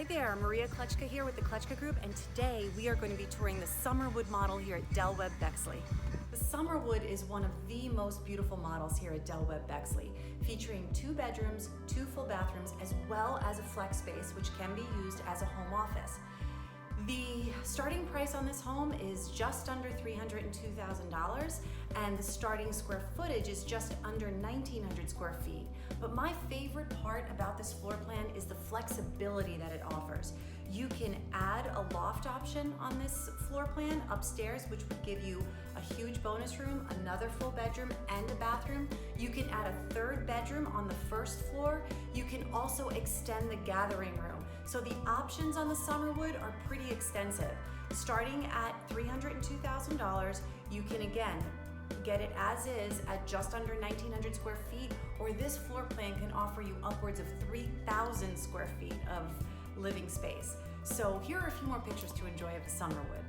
Hi there, Maria Klechka here with the Klechka Group, and today we are going to be touring the Summerwood model here at Webb Bexley. The Summerwood is one of the most beautiful models here at Webb Bexley, featuring 2 bedrooms, 2 full bathrooms, as well as a flex space which can be used as a home office. The starting price on this home is just under $302,000, and the starting square footage is just under 1,900 square feet. But my favorite part about this floor plan is the flexibility that it offers. You can add a loft option on this floor plan upstairs, which would give you a huge bonus room, another full bedroom, and a bathroom. You can add a 3rd bedroom on the 1st floor. You can also extend the gathering room. So the options on the Summerwood are pretty extensive. Starting at $302,000, you can again get it as is at just under 1,900 square feet, or this floor plan can offer you upwards of 3,000 square feet of living space. So here are a few more pictures to enjoy of the Summerwood.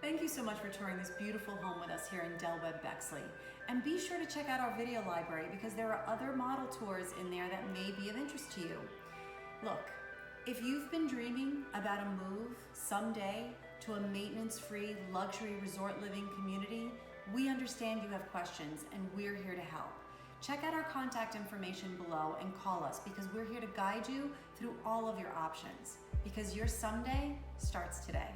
Thank you so much for touring this beautiful home with us here in Webb Bexley. And be sure to check out our video library because there are other model tours in there that may be of interest to you. Look, if you've been dreaming about a move someday to a maintenance-free luxury resort living community, we understand you have questions and we're here to help. Check out our contact information below and call us because we're here to guide you through all of your options, because your someday starts today.